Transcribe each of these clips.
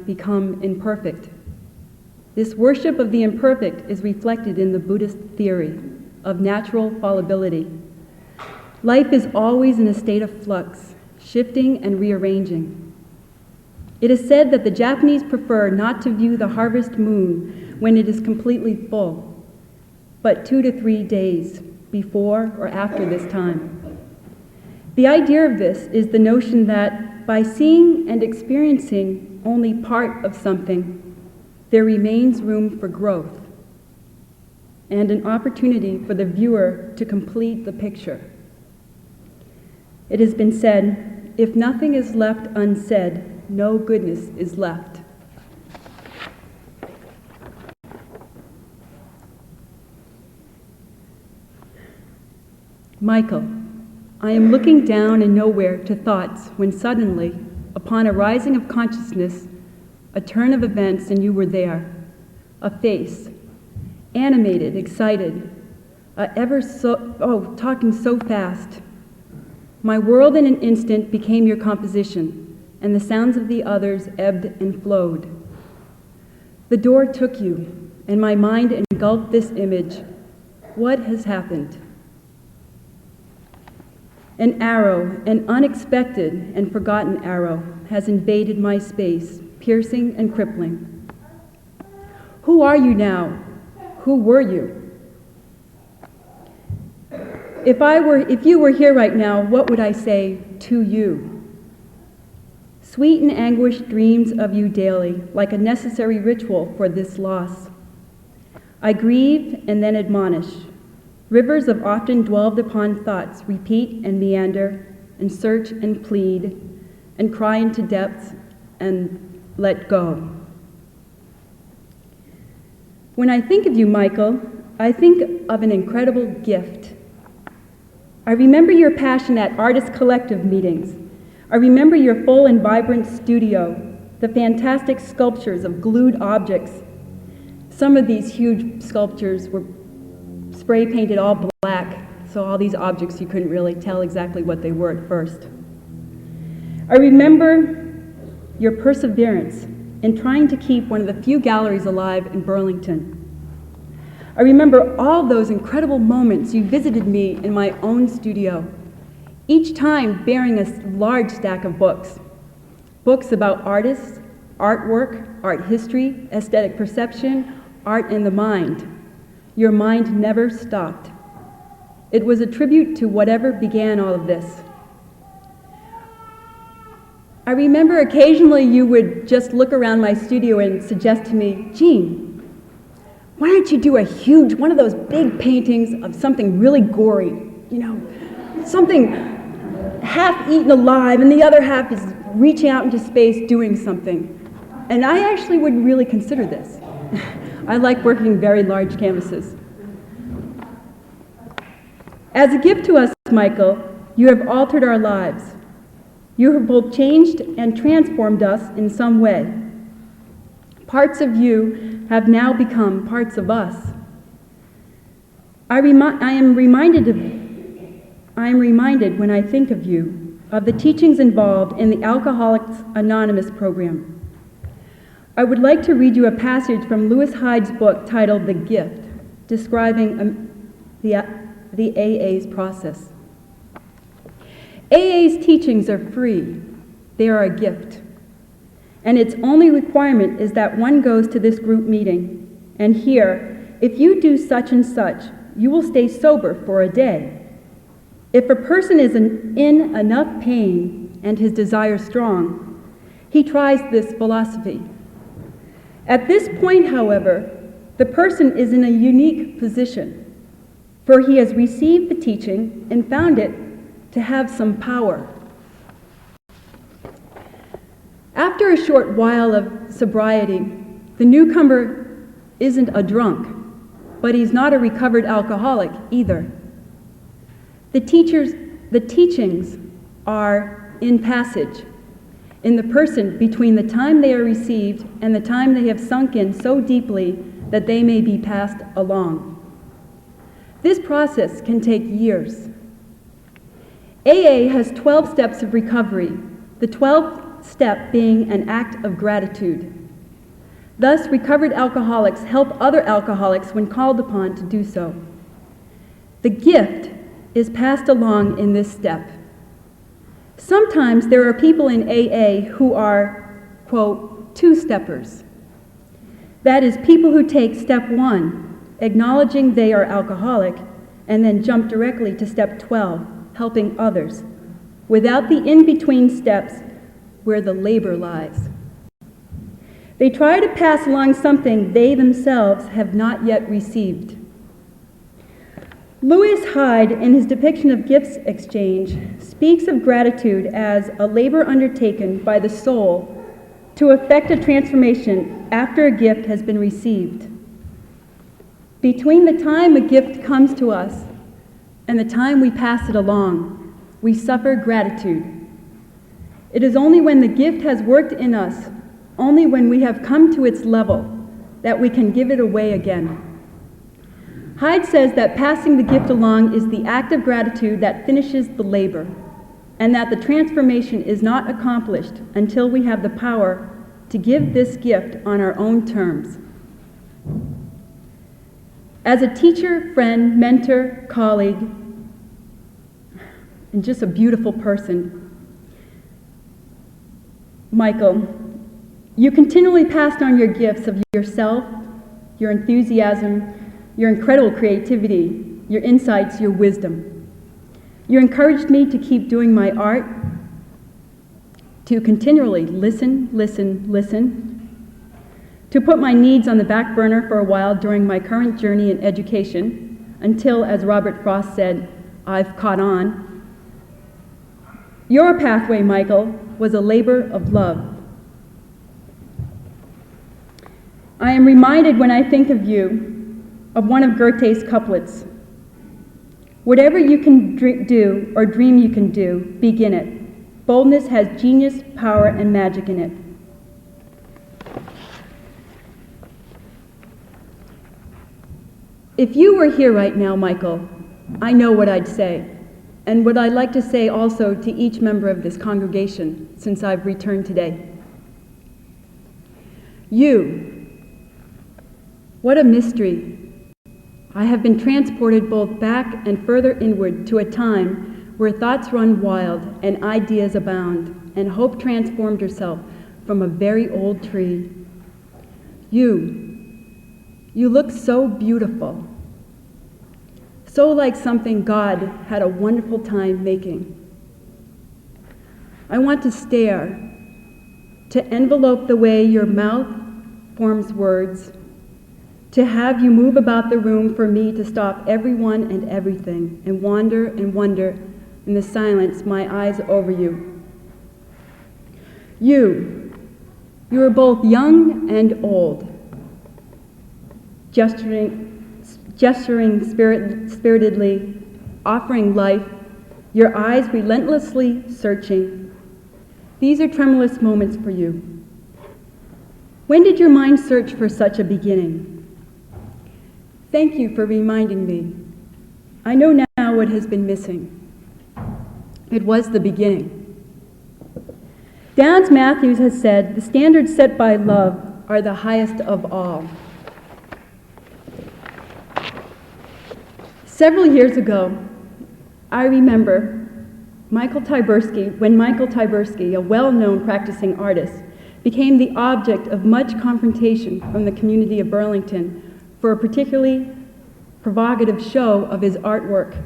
become imperfect. This worship of the imperfect is reflected in the Buddhist theory of natural fallibility. Life is always in a state of flux, shifting and rearranging. It is said that the Japanese prefer not to view the harvest moon when it is completely full, but 2 to 3 days before or after this time. The idea of this is the notion that by seeing and experiencing only part of something, there remains room for growth and an opportunity for the viewer to complete the picture. It has been said, if nothing is left unsaid, no goodness is left. Michael, I am looking down and nowhere to thoughts when suddenly, upon a rising of consciousness, a turn of events and you were there, a face, animated, excited, talking so fast. My world in an instant became your composition, and the sounds of the others ebbed and flowed. The door took you, and my mind engulfed this image. What has happened? An arrow, an unexpected and forgotten arrow, has invaded my space, piercing and crippling. Who are you now? Who were you? If you were here right now, what would I say to you? Sweet and anguished dreams of you daily, like a necessary ritual for this loss. I grieve and then admonish. Rivers of often dwelled upon thoughts repeat and meander, and search and plead, and cry into depths and let go. When I think of you, Michael, I think of an incredible gift. I remember your passion at artist collective meetings. I remember your full and vibrant studio, the fantastic sculptures of glued objects. Some of these huge sculptures were spray painted all black, so all these objects you couldn't really tell exactly what they were at first. I remember your perseverance in trying to keep one of the few galleries alive in Burlington. I remember all those incredible moments you visited me in my own studio, each time bearing a large stack of books. Books about artists, artwork, art history, aesthetic perception, art and the mind. Your mind never stopped. It was a tribute to whatever began all of this. I remember occasionally you would just look around my studio and suggest to me, Jean, why don't you do a huge, one of those big paintings of something really gory, something half eaten alive and the other half is reaching out into space doing something. And I actually would really consider this. I like working very large canvases. As a gift to us, Michael, you have altered our lives. You have both changed and transformed us in some way. Parts of you have now become parts of us. I am reminded when I think of you, of the teachings involved in the Alcoholics Anonymous program. I would like to read you a passage from Lewis Hyde's book titled The Gift, describing the AA's process. AA's teachings are free. They are a gift. And its only requirement is that one goes to this group meeting, and here, if you do such and such, you will stay sober for a day. If a person is in enough pain and his desire strong, he tries this philosophy. At this point, however, the person is in a unique position, for he has received the teaching and found it to have some power. After a short while of sobriety, the newcomer isn't a drunk, but he's not a recovered alcoholic either. The teachings are in passage, in the person between the time they are received and the time they have sunk in so deeply that they may be passed along. This process can take years. AA has 12 steps of recovery, the 12th step being an act of gratitude. Thus, recovered alcoholics help other alcoholics when called upon to do so. The gift is passed along in this step. Sometimes there are people in AA who are, quote, two-steppers. That is, people who take step 1, acknowledging they are alcoholic, and then jump directly to step 12, helping others, without the in-between steps where the labor lies. They try to pass along something they themselves have not yet received. Louis Hyde, in his depiction of gifts exchange, speaks of gratitude as a labor undertaken by the soul to effect a transformation after a gift has been received. Between the time a gift comes to us and the time we pass it along, we suffer gratitude. It is only when the gift has worked in us, only when we have come to its level, that we can give it away again. Hyde says that passing the gift along is the act of gratitude that finishes the labor, and that the transformation is not accomplished until we have the power to give this gift on our own terms. As a teacher, friend, mentor, colleague, and just a beautiful person, Michael, you continually passed on your gifts of yourself, your enthusiasm, your incredible creativity, your insights, your wisdom. You encouraged me to keep doing my art, to continually listen, to put my needs on the back burner for a while during my current journey in education, until, as Robert Frost said, I've caught on. Your pathway, Michael, was a labor of love. I am reminded when I think of you of one of Goethe's couplets. Whatever you can do or dream you can do, begin it. Boldness has genius, power, and magic in it. If you were here right now, Michael, I know what I'd say, and what I'd like to say also to each member of this congregation since I've returned today. You, what a mystery. I have been transported both back and further inward to a time where thoughts run wild and ideas abound, and hope transformed herself from a very old tree. You look so beautiful, so like something God had a wonderful time making. I want to stare, to envelope the way your mouth forms words, to have you move about the room for me to stop everyone and everything and wonder in the silence, my eyes over you. You are both young and old, gesturing spiritedly, offering life, your eyes relentlessly searching. These are tremulous moments for you. When did your mind search for such a beginning? Thank you for reminding me. I know now what has been missing. It was the beginning. Downs Matthews has said, the standards set by love are the highest of all. Several years ago, I remember when Michael Tyburski, a well-known practicing artist, became the object of much confrontation from the community of Burlington for a particularly provocative show of his artwork.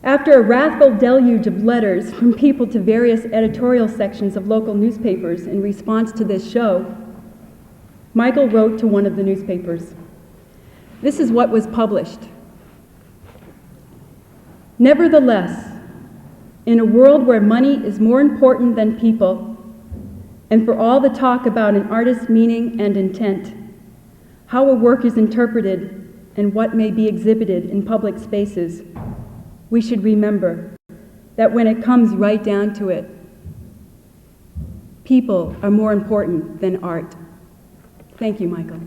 After a wrathful deluge of letters from people to various editorial sections of local newspapers in response to this show, Michael wrote to one of the newspapers. This is what was published. Nevertheless, in a world where money is more important than people, and for all the talk about an artist's meaning and intent, how a work is interpreted, and what may be exhibited in public spaces, we should remember that when it comes right down to it, people are more important than art. Thank you, Michael.